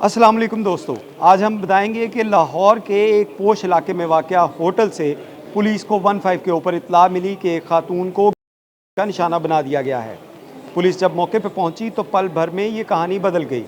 अस्सलाम वालेकुम दोस्तों, आज हम बताएंगे कि लाहौर के एक पोश इलाके में वाक़या होटल से पुलिस को 15 के ऊपर इत्तला मिली कि एक खातून को का निशाना बना दिया गया है। पुलिस जब मौके पर पहुंची तो पल भर में ये कहानी बदल गई।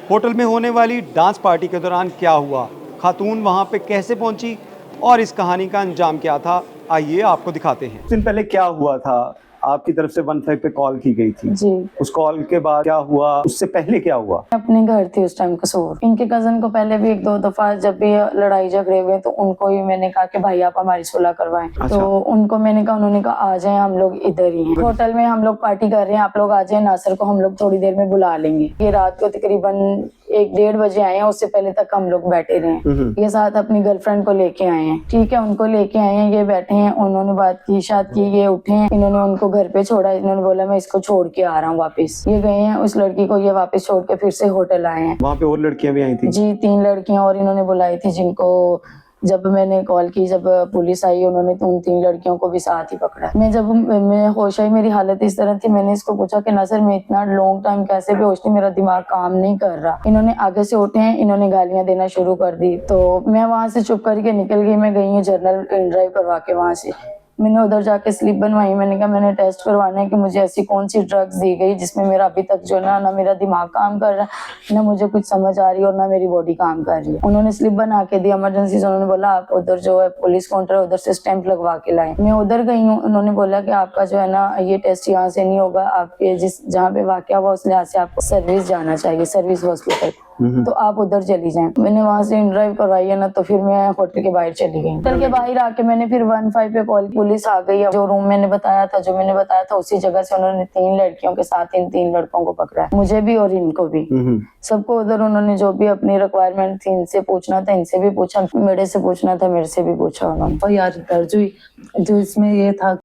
होटल में होने वाली डांस पार्टी के दौरान क्या हुआ, खातून वहां पे कैसे पहुंची और इस कहानी का अंजाम क्या था, आइए आपको दिखाते हैं। दिन पहले क्या हुआ था, आपकी तरफ से 15 पे कॉल की गई थी जी। उस कॉल के बाद क्या हुआ, उससे पहले क्या हुआ? अपने घर थी उस टाइम कसूर। इनके कजन को पहले भी एक दो दफा जब भी लड़ाई झगड़े हुए तो उनको ही मैंने कहा कि भाई आप हमारी सुलह करवाएं। अच्छा। तो उनको मैंने कहा, उन्होंने कहा आ जाएं, हम लोग इधर ही हैं, होटल में हम लोग पार्टी कर रहे हैं, आप लोग आ जाएं, नासिर को हम लोग थोड़ी देर में बुला लेंगे। ये रात को तकरीबन 1-1:30 बजे आए हैं, उससे पहले तक हम लोग बैठे रहे। ये साथ अपनी गर्लफ्रेंड को लेके आए हैं, ठीक है, उनको लेके आए हैं, ये बैठे हैं, उन्होंने बात की शाद की, ये उठे हैं, इन्होंने उनको घर पे छोड़ा, इन्होंने बोला मैं इसको छोड़ के आ रहा हूँ वापस। ये गए हैं उस लड़की को, ये वापस छोड़ के फिर से होटल आए हैं। वहाँ पे और लड़कियां भी आई थी? जी, 3 लड़कियां और इन्होंने बुलाई थी, जिनको जब मैंने कॉल की, जब पुलिस आई, उन्होंने उन 3 लड़कियों को भी साथ ही पकड़ा। मैं होश आई, मेरी हालत इस तरह थी, मैंने इसको पूछा कि नासिर मैं इतना लॉन्ग टाइम कैसे बेहोश थी, मेरा दिमाग काम नहीं कर रहा। इन्होंने आगे से उठे हैं, इन्होंने गालियां देना शुरू कर दी, तो मैं वहां से चुप करके निकल गई। मैं गई हूँ जर्नल ड्राइव करवा के, वहां से मैंने उधर जाके स्लिप बनवाई। मैंने कहा मैंने टेस्ट करवाना है कि मुझे ऐसी कौन सी ड्रग्स दी गई जिसमें मेरा अभी तक जो ना मेरा दिमाग काम कर रहा है, ना मुझे कुछ समझ आ रही है और ना मेरी बॉडी काम कर रही है। उन्होंने स्लिप बना के दी इमरजेंसी से, उन्होंने बोला आप उधर जो है पुलिस काउंटर है उधर से स्टैंप लगवा के लाएं। मैं उधर गई हूँ, उन्होंने बोला कि आपका जो है ना ये टेस्ट यहाँ से नहीं होगा, आपके जहाँ पे वाकया हुआ उस लिहाज से आपको सर्विस जाना चाहिए, सर्विस हॉस्पिटल, तो आप उधर चली जाएं। मैंने वहां से ड्राइव करवाई है ना, तो फिर मैं होटल के बाहर चली गई। होटल के बाहर आके मैंने फिर 15 पे कॉल, पुलिस आ गई। जो रूम मैंने बताया था उसी जगह से उन्होंने 3 लड़कियों के साथ इन 3 लड़कों को पकड़ा है, मुझे भी और इनको भी, सबको। उधर उन्होंने जो भी अपनी रिक्वायरमेंट थी, इनसे पूछना था, इनसे भी पूछा, मेरे से पूछना था, मेरे से भी पूछा उन्होंने। और यार दर्ज हुई, जो इसमें ये था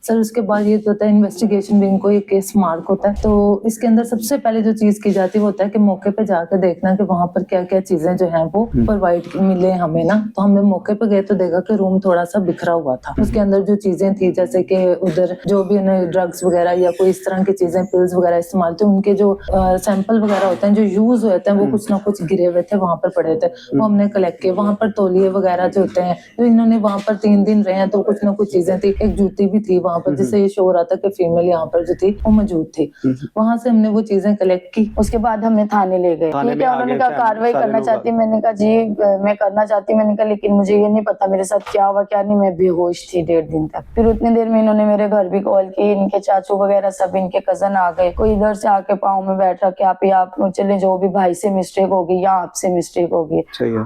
सर, उसके बाद ये होता है इन्वेस्टिगेशन विंग को ये केस मार्क होता है। तो इसके अंदर सबसे पहले जो चीज की जाती है वो होता है कि मौके पे जाकर देखना कि वहां पर क्या क्या चीजें जो हैं वो प्रोवाइड मिले हमें ना। तो हमें मौके पे गए तो देखा कि रूम थोड़ा सा बिखरा हुआ था। उसके अंदर जो चीजें थी, जैसे कि उधर जो भी उन्हें ड्रग्स वगैरह या कोई इस तरह की चीजें, पिल्स वगैरह इस्तेमाल थे, उनके जो सैंपल वगैरह होते हैं जो यूज होते हैं वो कुछ ना कुछ गिरे हुए थे, वहां पर पड़े थे, वो हमने कलेक्ट किए। वहां पर तौलिए वगैरह जो होते हैं, तो इन्होंने वहां पर 3 दिन रहे हैं, तो कुछ ना कुछ चीजें थी। एक जूती भी थी वहां पर, जिससे ये शो हो रहा था कि फीमेल यहाँ पर जो थी वो मौजूद थी। वहां से हमने वो चीजें कलेक्ट की। उसके बाद हमें थाने ले गए, ठीक है। उन्होंने कहा कार्रवाई करना चाहती, मैंने कहा जी मैं करना चाहती, मैंने कहा लेकिन मुझे ये नहीं पता मेरे साथ क्या हुआ क्या नहीं, मैं बेहोश थी 1.5 दिन तक। फिर उतनी देर में इन्होंने मेरे घर भी कॉल की, इनके चाचू वगैरह सब, इनके कजन आ गए, कोई इधर से आके पाँव में बैठ रहा कि आप चले, जो भी भाई से मिस्टेक होगी या आपसे मिस्टेक होगी,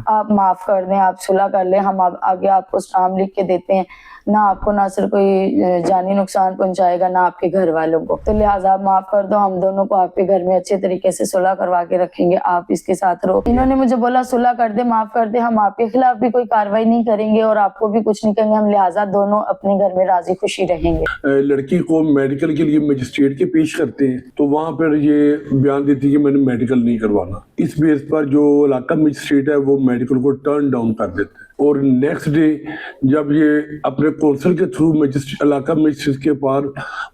आप माफ कर दें, आप सुलह कर ले, हम आगे आपको स्टाम्प लिख के देते हैं, ना आपको ना सिर्फ कोई जानी नुकसान पहुंचाएगा ना आपके घर वालों को, तो लिहाजा आप माफ कर दो, हम दोनों को आपके घर में अच्छे तरीके से सुलह करवा के रखेंगे, आप इसके साथ रहो। इन्होंने मुझे बोला सुलह कर दे, माफ कर दे, हम आपके खिलाफ भी कोई कार्रवाई नहीं करेंगे और आपको भी कुछ नहीं करेंगे, हम लिहाजा दोनों अपने घर में राजी खुशी रहेंगे। लड़की को मेडिकल के लिए मजिस्ट्रेट के पेश करते हैं, तो वहाँ पर ये बयान देती है कि मैंने मेडिकल नहीं करवाना। इस बेस पर जो इलाका मजिस्ट्रेट है वो मेडिकल को टर्न डाउन कर देते हैं। और नेक्स्ट डे जब ये अपने कौंसल के थ्रू इलाका मजिस्ट्रेट के पास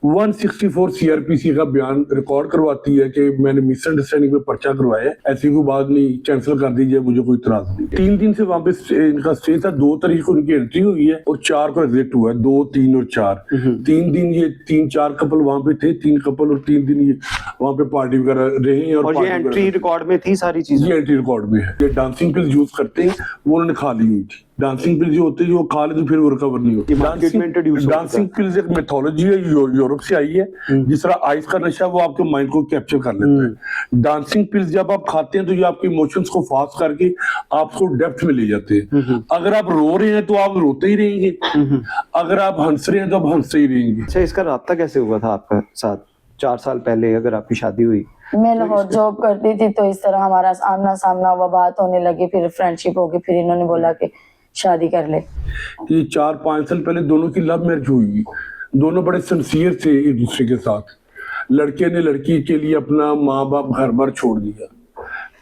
164 CRPC का बयान रिकॉर्ड करवाती है कि मैंने मिसअंडरस्टैंडिंग में पर्चा करवाया है, ऐसी कोई बात नहीं, कैंसिल कर दीजिए, मुझे कोई इतराज नहीं। 3 दिन से वहाँ पे इनका स्टे था। 2 तारीख को उनकी एंट्री हुई है और 4 को एग्जिट हुआ है। 2, 3 और 4 3 दिन ये 3-4 कपल वहाँ पे थे, 3 कपल और 3 दिन ये वहाँ पे पार्टी वगैरह रहे। और ये एंट्री रिकॉर्ड में थी सारी चीजें? ये एंट्री रिकॉर्ड में है। ये डांसिंग पिल्स यूज करते हैं, वो उन्होंने खा ली हुई थी। डांसिंग पिल्स जो होते हैं, जो खा ले तो फिर वो रिकवर नहीं होती। डांसिंग पिल्स एक मेथोलॉजी है, यूरोप से आई है। जिस तरह आइस का नशा वो आपके माइंड को कैप्चर कर लेता है। डांसिंग पिल्स जब आप खाते हैं तो ये आपके इमोशंस को फास्ट करके आपको डेप्थ में ले जाते हैं। अगर आप रो रहे हैं तो आप रोते ही रहेंगे, अगर आप हंस रहे हैं तो आप हंसते ही रहेंगे। अच्छा, इसका राब्ता कैसे हुआ था आपका साथ 4 साल पहले, अगर आपकी शादी हुई? मैं लाहौर जॉब करती थी, तो इस तरह हमारा आमना सामना हुआ, बात होने लगी, फिर फ्रेंडशिप होगी, फिर इन्होंने बोला कि शादी कर ले। ये 4-5 साल पहले दोनों की लव मैरिज हुई। दोनों बड़े सिंसियर थे एक दूसरे के साथ। लड़के ने लड़की के लिए अपना माँ बाप घर बार छोड़ दिया।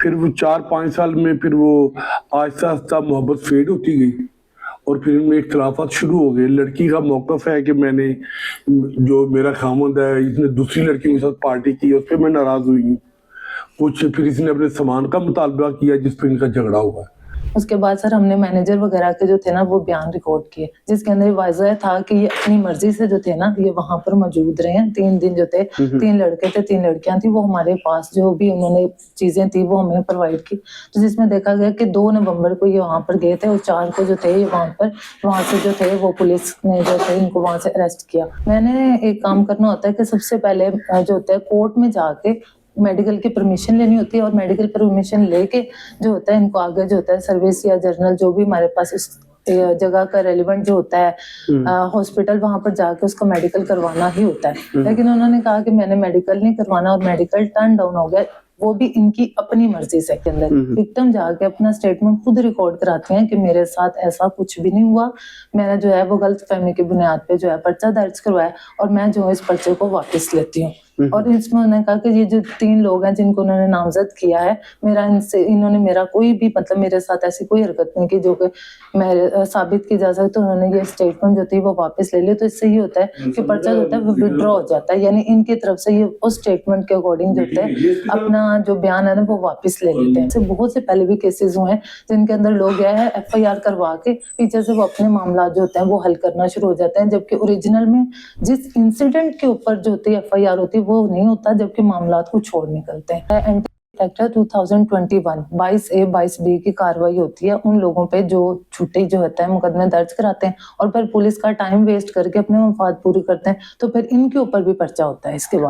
फिर वो 4-5 साल में फिर वो आहिस्ता आहिस्ता मोहब्बत फेड होती गई और फिर इनमें इख्तलाफात शुरू हो गए। लड़की का मौक़िफ़ है कि मैंने, जो मेरा खामद है, इसने दूसरी लड़कियों के साथ पार्टी की, उस पर मैं नाराज़ हुई हूँ। कुछ फिर इसने अपने सामान का मुतालबा किया जिस पर इनका झगड़ा हुआ है। उसके बाद सर हमने मैनेजर वगैरह के जो थे ना वो बयान रिकॉर्ड किए, जिसके अंदर वाज़ह था कि ये अपनी मर्जी से जो थे ना ये वहां पर मौजूद रहे हैं 3 दिन जो थे, 3 लड़के थे 3 लड़कियां थी, वो हमारे पास जो भी उन्होंने चीजें थी वो हमें प्रोवाइड की। तो जिसमें देखा गया कि 2 नवंबर को ये वहां पर गए थे और 4 को जो थे ये वहां से जो थे वो पुलिस ने जो थे इनको वहां से अरेस्ट किया। मैंने एक काम करना होता है कि सबसे पहले जो होता है कोर्ट में जाके मेडिकल की परमिशन लेनी होती है, और मेडिकल परमिशन लेके जो होता है इनको आगे जो होता है सर्विस या जर्नल जो भी हमारे पास उस जगह का रेलिवेंट जो होता है हॉस्पिटल वहां पर जाके उसका मेडिकल करवाना ही होता है। लेकिन उन्होंने कहा कि मैंने मेडिकल नहीं करवाना, और मेडिकल टर्न डाउन हो गया, वो भी इनकी अपनी मर्जी से। के अंदर विक्टिम जाके अपना स्टेटमेंट खुद रिकॉर्ड कराते हैं कि मेरे साथ ऐसा कुछ भी नहीं हुआ, मैंने जो है वो गलत फहमी की बुनियाद पे जो है पर्चा दर्ज करवाया, और मैं जो है इस पर्चे को वापस लेती हूँ। और इसमें उन्होंने कहा कि ये जो 3 लोग हैं जिनको उन्होंने नामजद किया है, इन्होंने मेरा कोई भी मतलब मेरे साथ ऐसी कोई हरकत नहीं की जो कि मैं साबित की जा सके, तो उन्होंने ये स्टेटमेंट जो थी वो वापस ले ली। तो इससे ये होता है कि पर्चा जो होता है वो विड्रॉ हो जाता है, यानी इनकी तरफ से ये उस स्टेटमेंट के अकॉर्डिंग जो होता है अपना जो बयान है ना वो वापस ले लेते हैं। ऐसे बहुत से पहले भी केसेस हुए हैं जिनके अंदर लोग गए हैं FIR करवा के पीछे से वो अपने मामला जो होते हैं वो हल करना शुरू हो जाते हैं, जबकि ओरिजिनल में जिस इंसिडेंट के ऊपर जो होती है FIR होती है वो नहीं होता, जबकि मामला को छोड़ निकलते हैं। एंटी 2021 22A 22B की कार्रवाई होती है उन लोगों पे जो छुट्टी जो होता है मुकदमे दर्ज कराते हैं और फिर पुलिस का टाइम वेस्ट करके अपने मफाद पूरी करते हैं, तो फिर इनके ऊपर भी पर्चा होता है इसके बाद।